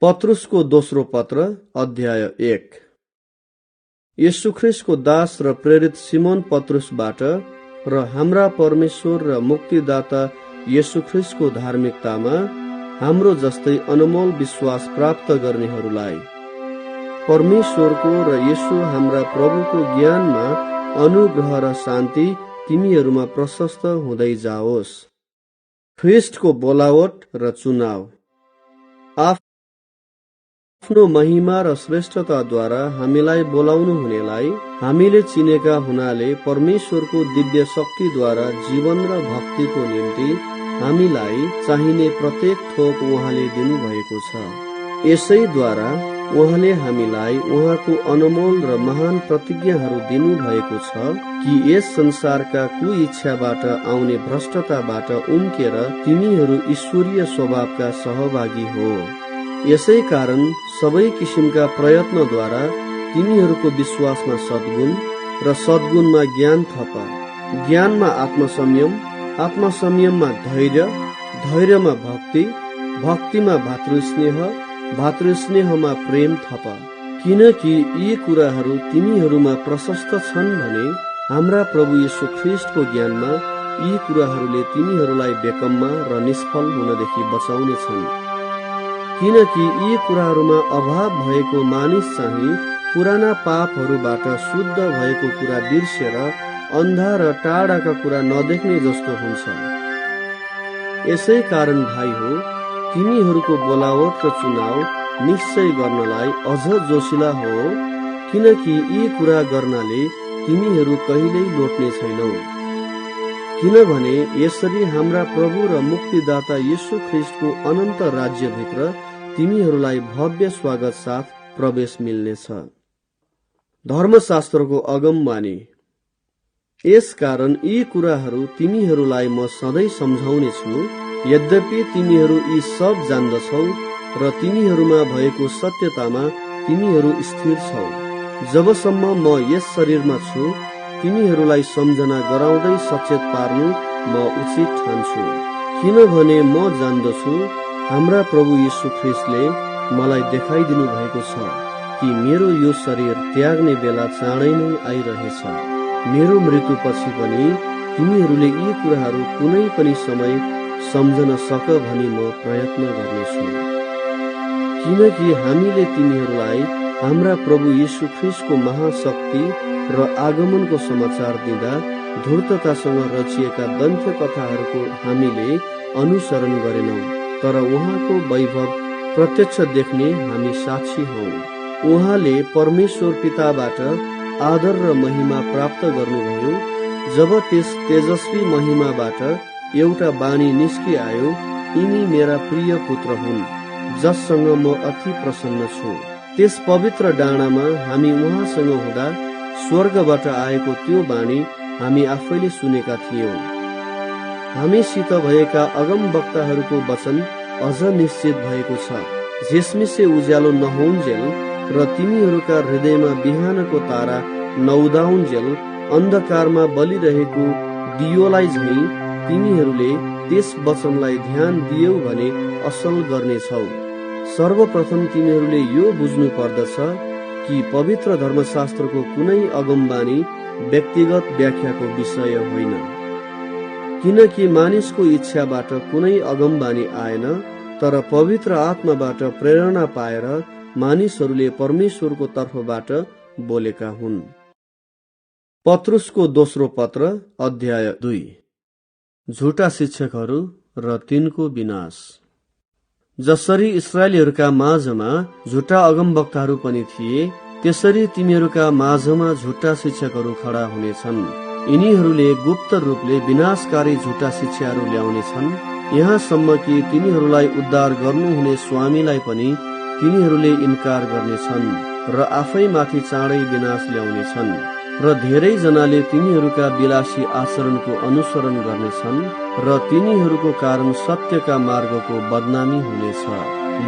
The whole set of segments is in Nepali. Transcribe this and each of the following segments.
पत्रुसको दोस्रो पत्र अध्याय 1। यीशु ख्रीष्टको दास र प्रेरित सिमोन पत्रुसबाट र हाम्रा परमेश्वर र मुक्तिदाता यीशु ख्रीष्टको धार्मिकतामा हाम्रो जस्तै अनमोल विश्वास प्राप्त गर्नेहरूलाई, परमेश्वरको र यीशु हाम्रा प्रभुको ज्ञानमा अनुग्रह र शान्ति तिमीहरूमा प्रशस्त हुँदै जाओस्। ख्रीष्टको बोलावट र चुनाव। आफ्नो महिमा र श्रेष्ठताद्वारा हामीलाई बोलाउनु हुनेलाई हामीले चिनेका हुनाले परमेश्वरको दिव्य शक्तिद्वारा जीवन र भक्तिको निम्ति हामीलाई चाहिने प्रत्येक थोक उहाँले दिनुभएको छ। यसैद्वारा उहाँले हामीलाई उहाँको अनमोल र महान प्रतिज्ञाहरू दिनुभएको छ कि यस संसारका कुइच्छाबाट आउने भ्रष्टताबाट उम्केर तिमीहरू ईश्वरीय स्वभावका सहभागी हो। यसै कारण सबै किसिमका प्रयत्नद्वारा तिमीहरूको विश्वासमा सद्गुण र सद्गुणमा ज्ञान थप, ज्ञानमा आत्मसंयम, आत्मसंयममा धैर्य, धैर्यमा भक्ति, भक्तिमा भातृस्नेह, भातृस्नेहमा प्रेम थप। किनकि यी कुराहरू तिमीहरूमा प्रशस्त छन् भने हाम्रा प्रभु यीशु ख्रीष्टको ज्ञानमा यी कुराहरूले तिमीहरूलाई बेकममा र निष्फल हुनदेखि बचाउने छन्। किनकि यी कुराहरूमा अभाव भएको मानिस चाहिँ पुराना पापहरूबाट शुद्ध भएको कुरा बिर्सेर अन्धा र टाढाका कुरा नदेख्ने जस्तो हुन्छ। यसै कारण भाइ हो, तिमीहरूको बोलावट र चुनाव निश्चय गर्नलाई अझ जोसिला हो, किनकि यी कुरा गर्नाले तिमीहरू कहिल्यै लोट्ने छैनौ। किनभने यसरी हाम्रा प्रभु र मुक्तिदाता यीशु ख्रीष्टको अनन्त राज्यभित्र तिमीहरूलाई भव्य स्वागत साथ प्रवेश मिल्नेछ। धर्मशास्त्रको अगमवाणी। यस कारण यी कुराहरू तिमीहरूलाई म सधैँ सम्झाउने छु। यद्यपि तिमीहरू यी सब जान्दछौ र तिमीहरूमा भएको सत्यतामा तिमीहरू स्थिर छौ, जबसम्म म यस शरीरमा छु तिमीहरूलाई सम्झना गराउँदै सचेत पार्नु म उचित ठान्छु। किनभने म जान्दछु हाम्रा प्रभु यीशु ख्रीष्टले मलाई देखाइदिनु भएको छ कि मेरो यो शरीर त्याग्ने बेला चाँडै नै आइरहेछ। मेरो मृत्युपछि पनि तिमीहरूले यी कुराहरू कुनै पनि समय सम्झन सक भनी म प्रयत्न गर्नेछु। किनकि हामीले तिमीहरूलाई हाम्रा प्रभु यीशु ख्रीष्टको महाशक्ति र आगमनको समाचार दिँदा धूर्ततासँग रचिएका दन्त्य कथाहरूको हामीले अनुसरण गरेनौं, तर उहाँको वैभव प्रत्यक्ष देख्ने हामी साक्षी हौ। उहाँले परमेश्वर पिताबाट आदर र महिमा प्राप्त गर्नुभयो जब त्यस तेजस्वी महिमाबाट एउटा बाणी निस्किआयो, यिनी मेरा प्रिय पुत्र हुन् जससँग म अति प्रसन्न छु। त्यस पवित्र डाँडामा हामी उहाँसँग हुँदा स्वर्गबाट आएको त्यो बाणी हामी आफैले सुनेका थियौं। हामीसित भएका अगम वक्ताहरूको वचन अझ निश्चित भएको छ। झिसमिसे उज्यालो नहुन्जेल र तिमीहरूका हृदयमा बिहानको तारा नउदाउन्जेल अन्धकारमा बलिरहेको दियोलाई झैं तिमीहरूले त्यस वचनलाई ध्यान दियौ भने असल गर्नेछौ। सर्वप्रथम तिमीहरूले यो बुझ्नु पर्दछ कि पवित्र धर्मशास्त्रको कुनै अगमबानी व्यक्तिगत व्याख्याको विषय होइन। किनकि मानिसको इच्छाबाट कुनै अगमबानी आएन, तर पवित्र आत्माबाट प्रेरणा पाएर मानिसहरूले परमेश्वरको तर्फबाट बोलेका हुन्। पत्रुसको दोस्रो पत्र अध्याय 2। झुटा शिक्षकहरू र तिनको विनाश। जसरी इस्राएलीहरूका माझमा झुटा अगमवक्ताहरू पनि थिए, त्यसरी तिमीहरूका माझमा झुटा शिक्षकहरू खडा हुनेछन्। यिनीहरूले गुप्त रूपले विनाशकारी झुटा शिक्षाहरू ल्याउनेछन्, यहाँसम्म कि तिनीहरूलाई उद्धार गर्नुहुने स्वामीलाई पनि तिनीहरूले इन्कार गर्नेछन् र आफैमाथि चाँडै विनाश ल्याउनेछन्। र धेरै जनाले तिनीहरूका विलासी आचरणको अनुसरण गर्नेछन् र तिनीहरूको कारण सत्यका मार्गको बदनामी हुनेछ।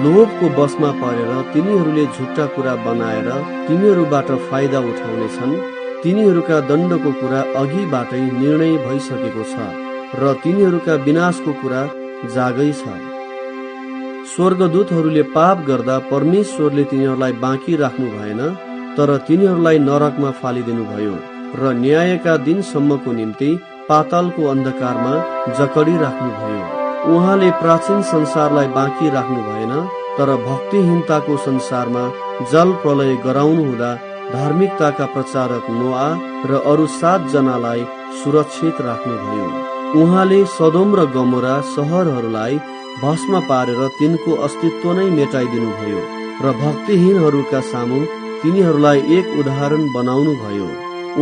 लोभको बसमा परेर तिनीहरूले झुट्टा कुरा बनाएर तिनीहरूबाट फाइदा उठाउनेछन्। तिनीहरूका दण्डको कुरा अघिबाटै निर्णय भइसकेको छ र तिनीहरूका विनाशको कुरा जागै छ। स्वर्गदूतहरूले पाप गर्दा परमेश्वरले तिनीहरूलाई बाँकी राख्नु भएन, तर तिनीहरूलाई नरकमा फालिदिनु भयो र न्यायका दिनसम्मको निम्ति पातालको अन्धकारमा जकडी राख्नुभयो। उहाँले प्राचीन संसारलाई बाँकी राख्नु भएन, तर भक्तिहीनताको संसारमा जल प्रलय गराउनु हुँदा धार्मिकताका प्रचारक नोआ र अरू 7 जनालाई सुरक्षित राख्नुभयो। उहाँले सदोम र गमोरा सहरहरूलाई भस्म पारेर तिनको अस्तित्व नै मेटाइदिनु भयो र भक्तिहीनहरूका सामु तिनीहरूलाई एक उदाहरण बनाउनु भयो।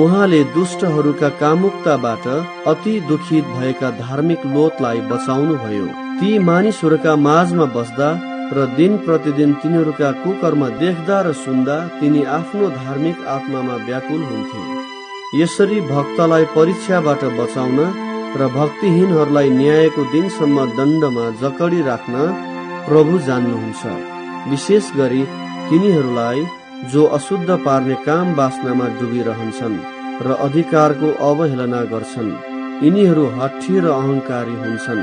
उहाँले दुष्टहरूका कामुकताबाट अति दुखित भएका धार्मिक लोतलाई बचाउनु भयो। ती मानिसहरूका माझमा बस्दा र दिन प्रतिदिन तिनीहरूका कुकर्म देख्दा र सुन्दा तिनी आफ्नो धार्मिक आत्मामा व्याकुल हुन्थे। यसरी भक्तलाई परीक्षाबाट बचाउन र भक्तिहीनहरूलाई न्यायको दिनसम्म दण्डमा जकडी राख्न प्रभु जान्नुहुन्छ। विशेष गरी तिनीहरूलाई जो अशुद्ध पार्ने काम वासनामा डुबिरहन्छन् र अधिकारको अवहेलना गर्छन्। यिनीहरू हठी र अहंकारी हुन्छन्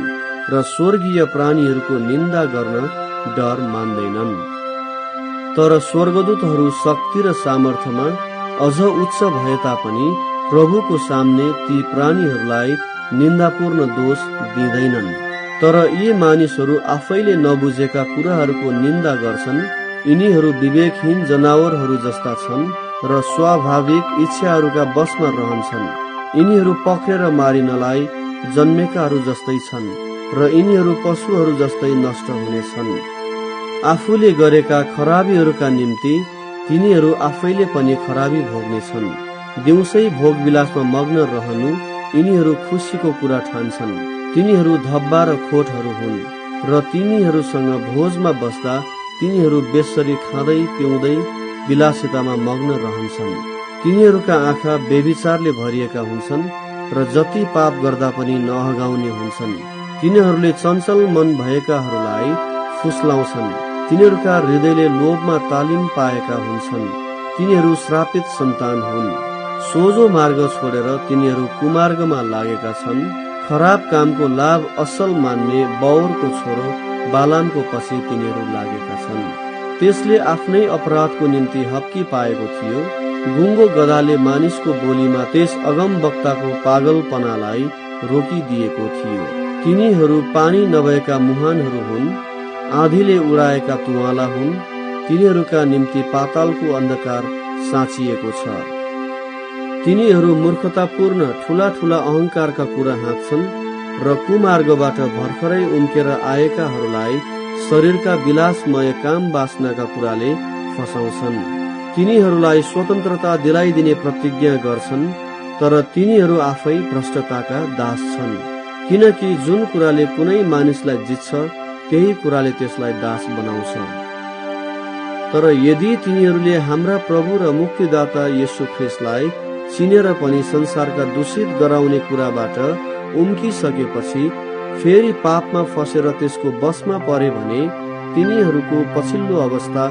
र स्वर्गीय प्राणीहरूको निन्दा गर्न डर मान्दैनन्। तर स्वर्गदूतहरू शक्ति र सामर्थ्यमा अझ उच्च भए तापनि प्रभुको सामने ती प्राणीहरूलाई निन्दापूर्ण दोष दिँदैनन्। तर यी मानिसहरू आफैले नबुझेका कुराहरूको निन्दा गर्छन्। यिनीहरू विवेकहीन जनावरहरू जस्ता छन् र स्वाभाविक इच्छाहरूका वशमा रहन्छन्। यिनीहरू पक्रेर मारिनलाई जन्मेकाहरू जस्तै छन् र यिनीहरू पशुहरू जस्तै नष्ट हुनेछन्। आफूले गरेका खराबीहरूका निम्ति तिनीहरू आफैले पनि खराबी भोग्नेछन्। दिउँसै भोग विलासमा मग्न रहनु यिनीहरू खुसीको कुरा ठान्छन्। तिनीहरू धब्बा र खोटहरू हुन् र तिनीहरूसँग भोजमा बस्दा तिनीहरू बेसरी खाँदै पिउँदै विलासितामा मग्न रहन्छन्। तिनीहरूका आँखा बेविचारले भरिएका हुन्छन् र जति पाप गर्दा पनि नहगाउने हुन्छन्। तिनीहरूले चञ्चल मन भएकाहरूलाई फुस्लाउँछन्। तिनीहरूका हृदयले लोभमा तालिम पाएका हुन्छन्। तिनीहरू श्रापित सन्तान हुन्। सोझो मार्ग छोडेर तिनीहरू कुमार्गमा लागेका छन्। खराब कामको लाभ असल मान्ने बाउरको छोरो बालामको पछि तिनीहरू लागेका छन्। त्यसले आफ्नै अपराधको निम्ति हप्की पाएको थियो। गुङ्गो गधाले मानिसको बोलीमा त्यस अगम वक्ताको पागलपनालाई रोकिदिएको थियो। तिनीहरू पानी नभएका मुहानहरू हुन्, आँधीले उडाएका तुवाला हुन्। तिनीहरूका निम्ति पातालको अन्धकार साँचिएको छ। तिनीहरू मूर्खतापूर्ण ठूला ठूला अहंकारका कुरा हाँक्छन् र कुमार्गबाट भर्खरै उम्केर आएकाहरूलाई शरीरका विलासमय काम वासनाका कुराले फसाउँछन्। तिनीहरूलाई स्वतन्त्रता दिलाइदिने प्रतिज्ञा गर्छन्, तर तिनीहरू आफै भ्रष्टताका दास छन्। किनकि जुन कुराले कुनै मानिसलाई जित्छ त्यही कुराले त्यसलाई दास बनाउँछ। तर यदि तिनीहरूले हाम्रा प्रभु र मुक्तिदाता येशू ख्रीष्टलाई चिनेर पनि संसारका दूषित गराउने कुराबाट उम्किसकेपछि फेरि पापमा फसेर त्यसको वशमा परे भने तिनीहरूको पछिल्लो अवस्था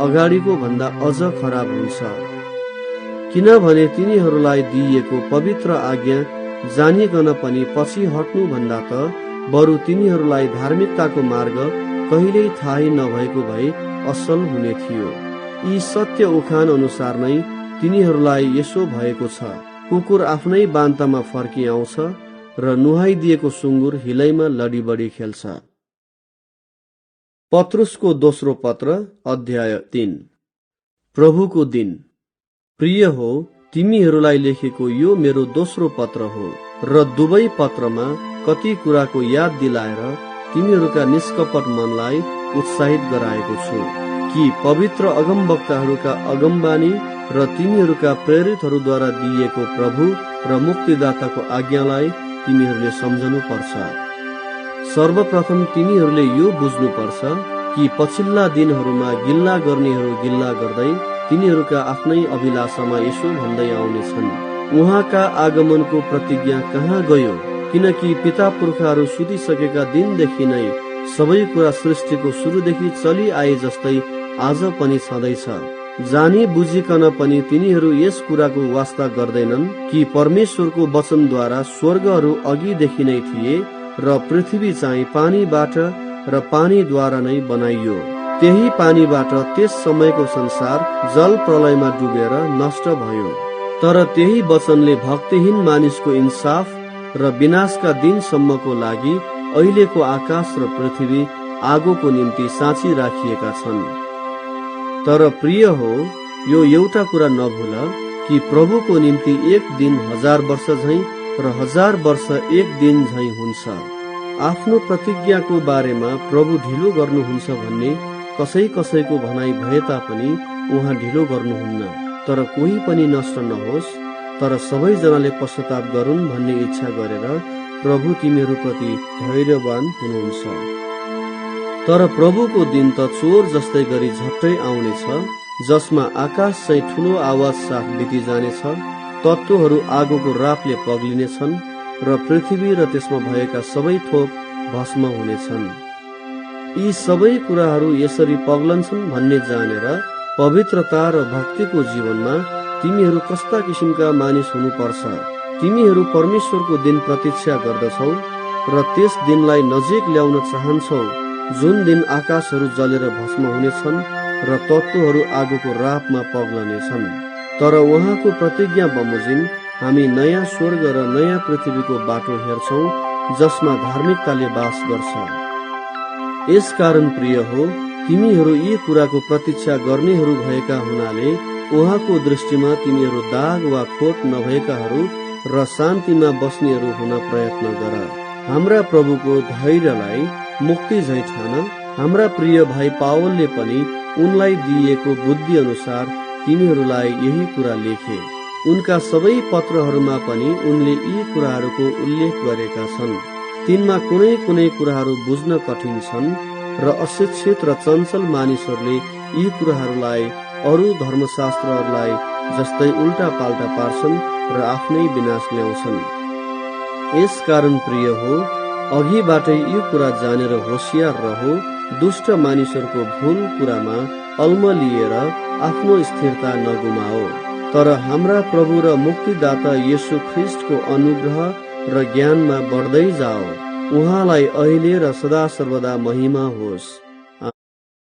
अगाडिको भन्दा अझ खराब हुन्छ। किनभने तिनीहरूलाई दिइएको पवित्र आज्ञा जानिकन पनि पछि हट्नु भन्दा त बरु तिनीहरूलाई धार्मिकताको मार्ग कहिल्यै थाहै नभएको भए असल हुने थियो। यी सत्य उखान अनुसार नै तिनीहरूलाई यसो भएको छ। कुकुर आफ्नै बान्तामा फर्की आउँछ र नुहाइदिएको सुँगुर हिलैमा लडीबडी खेल्छ। पत्रुसको दोस्रो पत्र अध्याय 3। प्रभुको दिन। प्रिय हो, तिमीहरूलाई लेखेको यो मेरो दोस्रो पत्र हो र दुवै पत्रमा कति कुराको याद दिलाएर तिमीहरूका निष्कपट मनलाई उत्साहित गराएको छु कि पवित्र अगमवक्ताहरूका अगमबानी र तिमीहरूका प्रेरितहरूद्वारा दिइएको प्रभु र मुक्तिदाताको आज्ञालाई तिमीहरूले सम्झनु पर्छ। सर्वप्रथम तिमीहरूले यो बुझ्नु पर्छ कि पछिल्ला दिनहरूमा गिल्ला गर्नेहरू गिल्ला गर्दै तिनीहरूका आफ्नै अभिलाषामा यसो भन्दै आउनेछन्, उहाँका आगमनको प्रतिज्ञा कहाँ गयो? किनकि पिता पुर्खाहरू सुतिसकेका दिनदेखि नै सबै कुरा सृष्टिको सुरुदेखि चलि आए जस्तै आज पनि छँदैछ। जानी बुझिकन पनि तिनीहरू यस कुराको वास्ता गर्दैनन् कि परमेश्वरको वचनद्वारा स्वर्गहरू अघिदेखि नै थिए र पृथ्वी चाहिँ पानीबाट र पानीद्वारा नै बनाइयो। त्यही पानीबाट त्यस समयको संसार जल प्रलयमा डुबेर नष्ट भयो। तर त्यही वचनले भक्तिहीन मानिसको इन्साफ र विनाशका दिनसम्मको लागि अहिलेको आकाश र पृथ्वी आगोको निम्ति साँची राखिएका छन्। तर प्रिय हो, यो एउटा कुरा नभुल कि प्रभुको निम्ति एक दिन 1000 वर्ष झैं र 1000 वर्ष एक दिन झैं हुन्छ। आफ्नो प्रतिज्ञाको बारेमा प्रभु ढिलो गर्नुहुन्छ भन्ने कसैको भनाइ भए तापनि उहाँ ढिलो गर्नुहुन्न। तर कोही पनि नष्ट नहोस्, तर सबैजनाले पश्चाताप गरून् भन्ने इच्छा गरेर प्रभु तिमीहरूप्रति धैर्यवान हुनुहुन्छ। तर प्रभुको दिन त चोर जस्तै गरी झट्टै आउनेछ, जसमा आकाश चाहिँ ठूलो आवाज साथ बिति जानेछ, तत्त्वहरू आगोको रापले पग्लिनेछन् र पृथ्वी र त्यसमा भएका सबै थोक भस्म हुनेछन्। यी सबै कुराहरू यसरी पग्लन्छन् भन्ने जानेर पवित्रता र भक्तिको जीवनमा तिमीहरू कस्ता किसिमका मानिस हुनुपर्छ। तिमीहरू परमेश्वरको दिन प्रतीक्षा गर्दछौ र त्यस दिनलाई नजिक ल्याउन चाहन्छौ, जुन दिन आकाशहरू जलेर भस्म हुनेछन् र तत्त्वहरू आगोको रापमा पग्लनेछन्। तर उहाँको प्रतिज्ञा बमोजिम हामी नयाँ स्वर्ग र नयाँ पृथ्वीको बाटो हेर्छौं, जसमा धार्मिकताले बास गर्छ। यसकारण प्रिय हो, तिमीहरू यी कुराको प्रतीक्षा गर्नेहरू भएका हुनाले उहाँको दृष्टिमा तिमीहरू दाग वा खोट नभएकाहरू र शान्तिमा बस्नेहरू हुन प्रयत्न गर। हाम्रा प्रभुको धैर्यलाई मुक्ति झैं ठान। हाम्रा प्रिय भाइ पावलले पनि उनलाई दिएको बुद्धि अनुसार तिमीहरूलाई यही कुरा लेखे। उनका सबै पत्रहरूमा पनि उनले यी कुराहरूको उल्लेख गरेका छन्। तिनमा कुनै कुनै कुराहरू बुझ्न कठिन छन् र अशिक्षित र चञ्चल मानिसहरूले यी कुराहरूलाई अरू धर्मशास्त्रहरूलाई जस्तै उल्टा पाल्टा पार्छन् र आफ्नै विनाश ल्याउँछन्। यस कारण प्रिय हो, अघिबाटै यी कुरा जानेर होशियार रहो। दुष्ट मानिसहरूको भूल कुरामा अल्मलिएर आफ्नो स्थिरता नगुमाओ। तर हाम्रा प्रभु र मुक्तिदाता येशू ख्रिस्टको अनुग्रह र ज्ञानमा बढ्दै जाओ। उहाँलाई अहिले र सदा सर्वदा महिमा होस्।